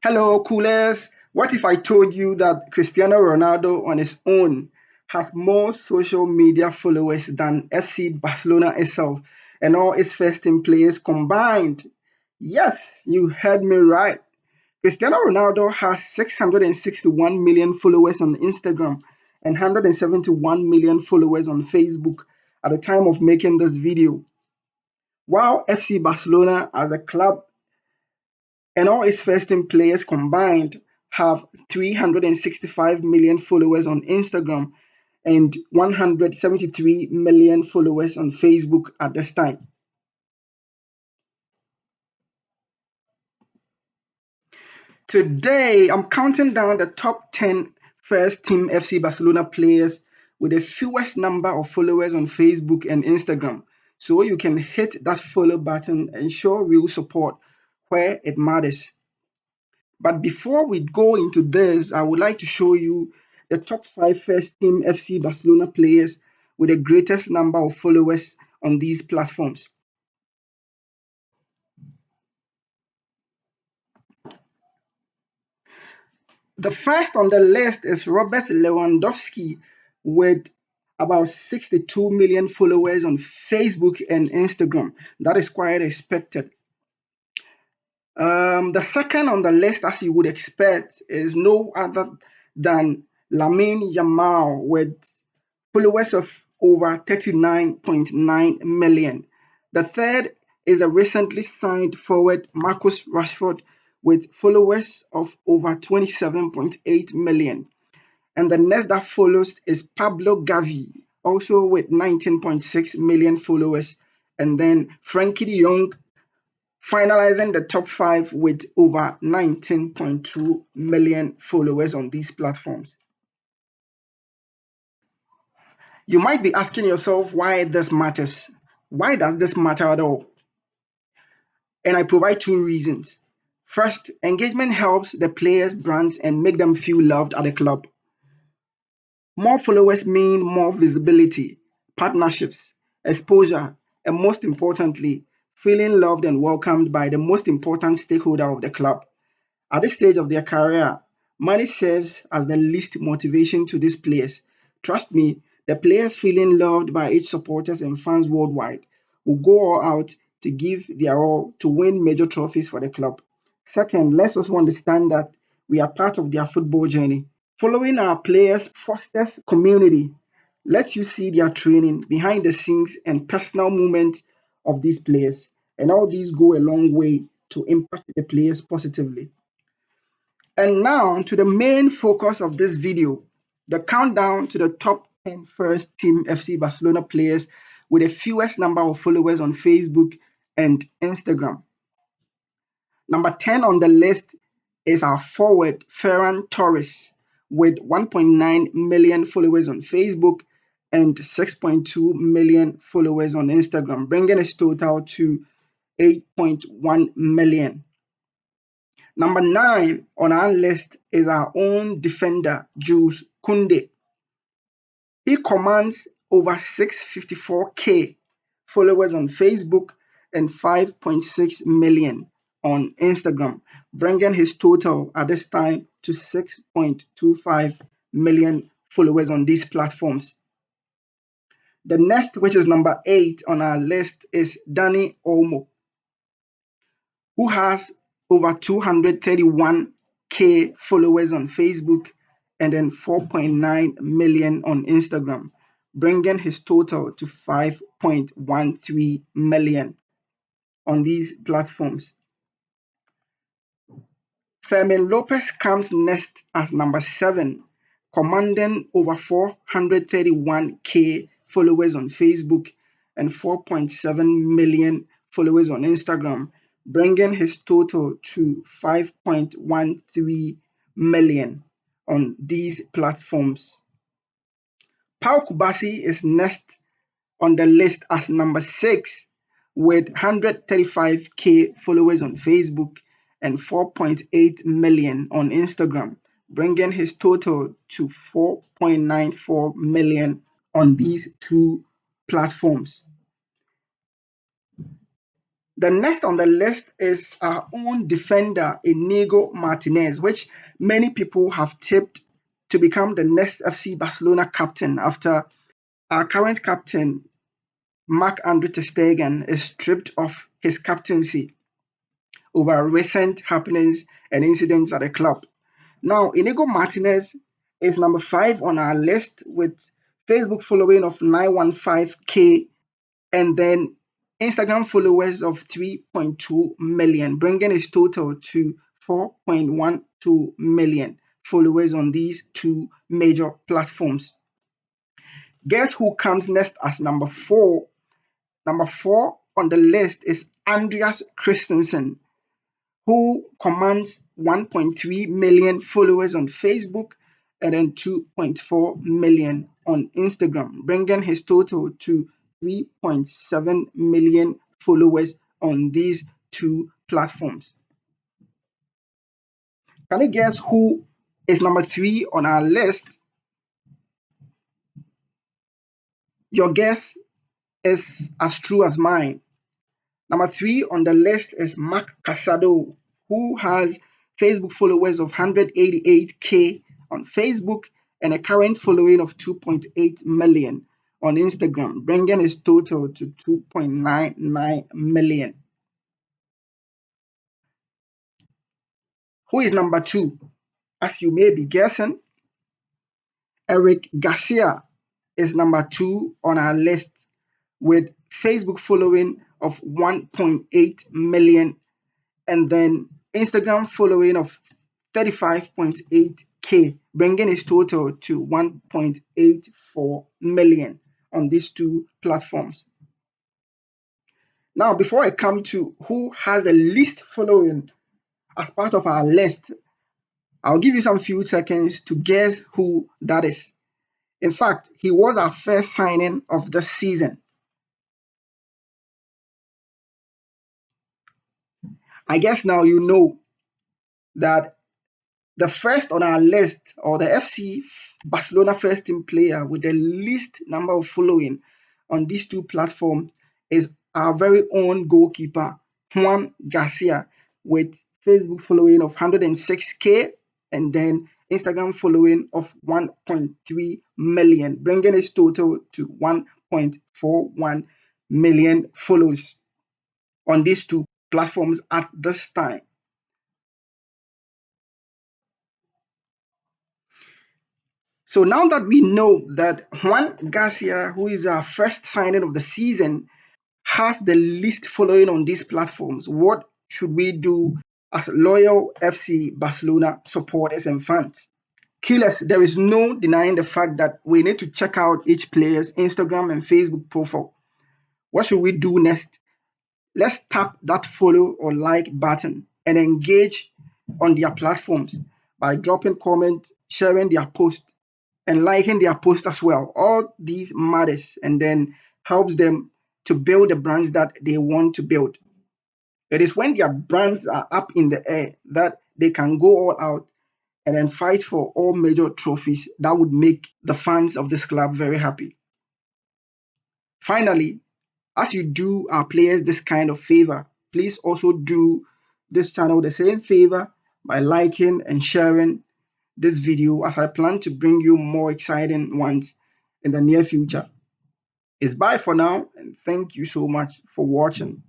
Hello, coolers. What if I told you that Cristiano Ronaldo on his own has more social media followers than FC Barcelona itself and all its first team players combined? Yes, you heard me right. Cristiano Ronaldo has 661 million followers on Instagram and 171 million followers on Facebook at the time of making this video. While FC Barcelona as a club and all its first team players combined have 365 million followers on Instagram and 173 million followers on Facebook at this time. Today, I'm counting down the top 10 first team FC Barcelona players with the fewest number of followers on Facebook and Instagram. So you can hit that follow button and show real support where it matters. But before we go into this, I would like to show you the top 5 first team FC Barcelona players with the greatest number of followers on these platforms. The first on the list is Robert Lewandowski with about 62 million followers on Facebook and Instagram. That is quite expected. The second on the list, as you would expect, is no other than Lamine Yamal with followers of over 39.9 million. The third is a recently signed forward Marcus Rashford with followers of over 27.8 million. And the next that follows is Pablo Gavi, also with 19.6 million followers. And then Frankie de Jong finalizing the top 5 with over 19.2 million followers on these platforms. You might be asking yourself why this matters. Why does this matter at all? And I provide two reasons. First, engagement helps the players' brands and make them feel loved at the club. More followers mean more visibility, partnerships, exposure, and most importantly, feeling loved and welcomed by the most important stakeholder of the club. At this stage of their career, money serves as the least motivation to these players. Trust me, the players feeling loved by its supporters and fans worldwide will go all out to give their all to win major trophies for the club. Second, let's also understand that we are part of their football journey. Following our players fosters community, lets you see their training, behind the scenes, and personal moments of these players. And all these go a long way to impact the players positively. And now to the main focus of this video, the countdown to the top 10 first team FC Barcelona players with the fewest number of followers on Facebook and Instagram. Number 10 on the list is our forward Ferran Torres with 1.9 million followers on Facebook and 6.2 million followers on Instagram, bringing his total to 8.1 million. Number 9 on our list is our own defender, Jules Koundé. He commands over 654K followers on Facebook and 5.6 million on Instagram, bringing his total at this time to 6.25 million followers on these platforms. The next, which is number 8 on our list, is Dani Olmo, who has over 231K followers on Facebook and then 4.9 million on Instagram, bringing his total to 5.13 million on these platforms. Fermin Lopez comes next as number 7, commanding over 431K followers on Facebook and 4.7 million followers on Instagram, bringing his total to 5.13 million on these platforms. Pau Kubasi is next on the list as number 6 with 135K followers on Facebook and 4.8 million on Instagram, bringing his total to 4.94 million on these two platforms. The next on the list is our own defender, Inigo Martinez, which many people have tipped to become the next FC Barcelona captain after our current captain, Marc-Andre ter Stegen, is stripped of his captaincy over recent happenings and incidents at the club. Now, Inigo Martinez is number 5 on our list with Facebook following of 915K and then Instagram followers of 3.2 million, bringing his total to 4.12 million followers on these two major platforms. Guess who comes next as number 4? Number 4 on the list is Andreas Christensen, who commands 1.3 million followers on Facebook and then 2.4 million on Instagram, bringing his total to 3.7 million followers on these two platforms. Can you guess who is number 3 on our list? Your guess is as true as mine. Number 3 on the list is Mark Casado, who has Facebook followers of 188K on Facebook and a current following of 2.8 million on Instagram, bringing his total to 2.99 million. Who is number 2? As you may be guessing, Eric Garcia is number 2 on our list with Facebook following of 1.8 million and then Instagram following of 35.8K, bringing his total to 1.84 million on these two platforms. Now, before I come to who has the least following as part of our list, I'll give you some few seconds to guess who that is. In fact, he was our first signing of the season. I guess now you know that the first on our list, or the FC Barcelona first team player with the least number of following on these two platforms, is our very own goalkeeper, Juan Garcia, with Facebook following of 106K and then Instagram following of 1.3 million, bringing his total to 1.41 million followers on these two platforms at this time. So now that we know that Juan Garcia, who is our first signing of the season, has the least following on these platforms, what should we do as loyal FC Barcelona supporters and fans? Killers, there is no denying the fact that we need to check out each player's Instagram and Facebook profile. What should we do next? Let's tap that follow or like button and engage on their platforms by dropping comments, sharing their posts, and liking their post as well. All these matters and then helps them to build the brands that they want to build. It is when their brands are up in the air that they can go all out and then fight for all major trophies that would make the fans of this club very happy. Finally, as you do our players this kind of favor, please also do this channel the same favor by liking and sharing this video, as I plan to bring you more exciting ones in the near future. It's bye for now, and thank you so much for watching.